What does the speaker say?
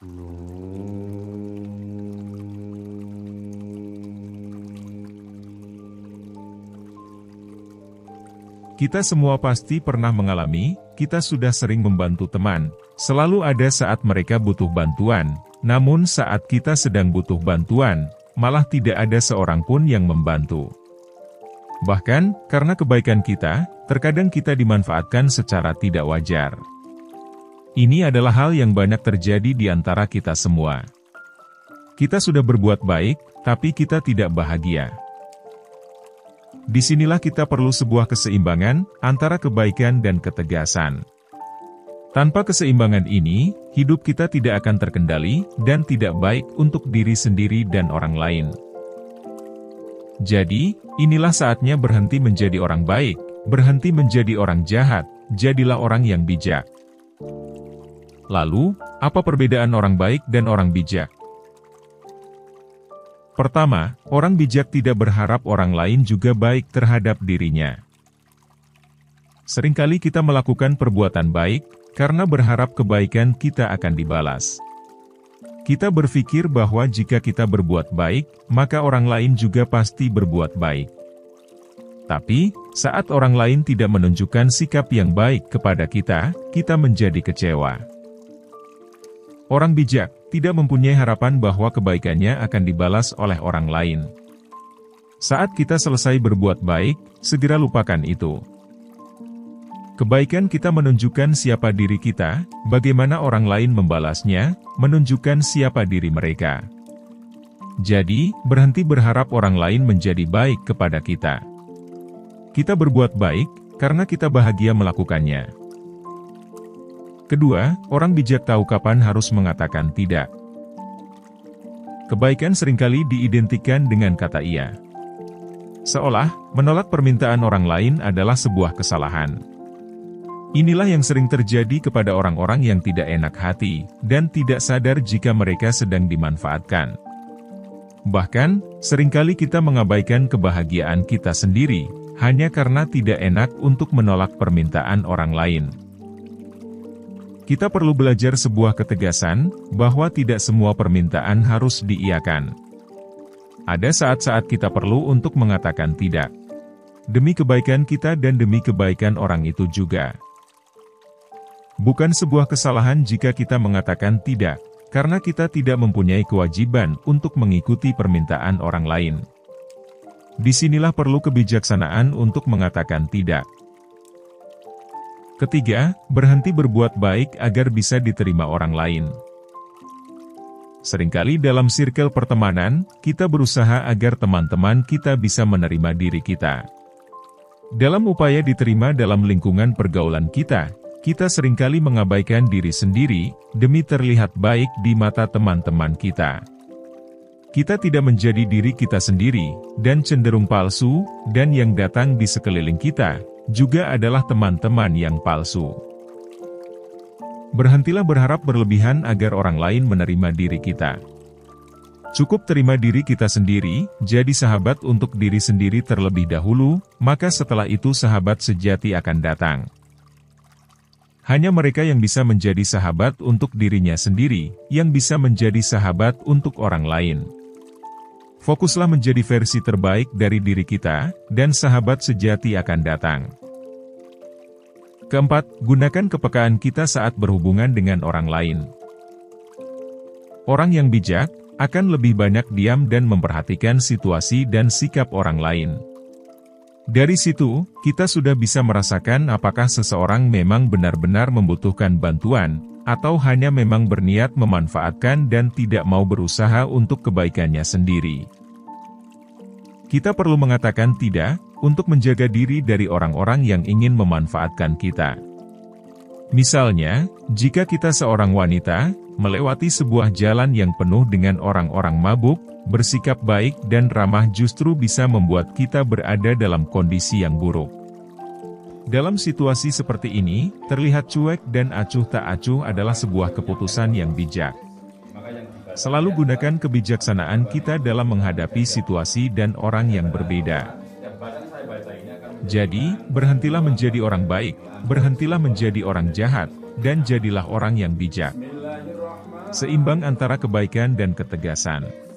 Kita semua pasti pernah mengalami, kita sudah sering membantu teman. Selalu ada saat mereka butuh bantuan, namun saat kita sedang butuh bantuan, malah tidak ada seorang pun yang membantu. Bahkan, karena kebaikan kita, terkadang kita dimanfaatkan secara tidak wajar. Ini adalah hal yang banyak terjadi di antara kita semua. Kita sudah berbuat baik, tapi kita tidak bahagia. Disinilah kita perlu sebuah keseimbangan antara kebaikan dan ketegasan. Tanpa keseimbangan ini, hidup kita tidak akan terkendali dan tidak baik untuk diri sendiri dan orang lain. Jadi, inilah saatnya berhenti menjadi orang baik, berhenti menjadi orang jahat, jadilah orang yang bijak. Lalu, apa perbedaan orang baik dan orang bijak? Pertama, orang bijak tidak berharap orang lain juga baik terhadap dirinya. Seringkali kita melakukan perbuatan baik, karena berharap kebaikan kita akan dibalas. Kita berpikir bahwa jika kita berbuat baik, maka orang lain juga pasti berbuat baik. Tapi, saat orang lain tidak menunjukkan sikap yang baik kepada kita, kita menjadi kecewa. Orang bijak tidak mempunyai harapan bahwa kebaikannya akan dibalas oleh orang lain. Saat kita selesai berbuat baik, segera lupakan itu. Kebaikan kita menunjukkan siapa diri kita, bagaimana orang lain membalasnya, menunjukkan siapa diri mereka. Jadi, berhenti berharap orang lain menjadi baik kepada kita. Kita berbuat baik, karena kita bahagia melakukannya. Kedua, orang bijak tahu kapan harus mengatakan tidak. Kebaikan seringkali diidentikan dengan kata iya. Seolah, menolak permintaan orang lain adalah sebuah kesalahan. Inilah yang sering terjadi kepada orang-orang yang tidak enak hati, dan tidak sadar jika mereka sedang dimanfaatkan. Bahkan, seringkali kita mengabaikan kebahagiaan kita sendiri, hanya karena tidak enak untuk menolak permintaan orang lain. Kita perlu belajar sebuah ketegasan, bahwa tidak semua permintaan harus diiyakan. Ada saat-saat kita perlu untuk mengatakan tidak. Demi kebaikan kita dan demi kebaikan orang itu juga. Bukan sebuah kesalahan jika kita mengatakan tidak, karena kita tidak mempunyai kewajiban untuk mengikuti permintaan orang lain. Disinilah perlu kebijaksanaan untuk mengatakan tidak. Ketiga, berhenti berbuat baik agar bisa diterima orang lain. Seringkali dalam sirkel pertemanan, kita berusaha agar teman-teman kita bisa menerima diri kita. Dalam upaya diterima dalam lingkungan pergaulan kita seringkali mengabaikan diri sendiri, demi terlihat baik di mata teman-teman kita. Kita tidak menjadi diri kita sendiri, dan cenderung palsu, dan yang datang di sekeliling kita juga adalah teman-teman yang palsu. Berhentilah berharap berlebihan agar orang lain menerima diri kita. Cukup terima diri kita sendiri, jadi sahabat untuk diri sendiri terlebih dahulu, maka setelah itu sahabat sejati akan datang. Hanya mereka yang bisa menjadi sahabat untuk dirinya sendiri, yang bisa menjadi sahabat untuk orang lain. Fokuslah menjadi versi terbaik dari diri kita, dan sahabat sejati akan datang. Keempat, gunakan kepekaan kita saat berhubungan dengan orang lain. Orang yang bijak akan lebih banyak diam dan memperhatikan situasi dan sikap orang lain. Dari situ, kita sudah bisa merasakan apakah seseorang memang benar-benar membutuhkan bantuan, atau hanya memang berniat memanfaatkan dan tidak mau berusaha untuk kebaikannya sendiri. Kita perlu mengatakan tidak, untuk menjaga diri dari orang-orang yang ingin memanfaatkan kita. Misalnya, jika kita seorang wanita, melewati sebuah jalan yang penuh dengan orang-orang mabuk, bersikap baik dan ramah justru bisa membuat kita berada dalam kondisi yang buruk. Dalam situasi seperti ini, terlihat cuek dan acuh tak acuh adalah sebuah keputusan yang bijak. Selalu gunakan kebijaksanaan kita dalam menghadapi situasi dan orang yang berbeda. Jadi, berhentilah menjadi orang baik, berhentilah menjadi orang jahat, dan jadilah orang yang bijak. Seimbang antara kebaikan dan ketegasan.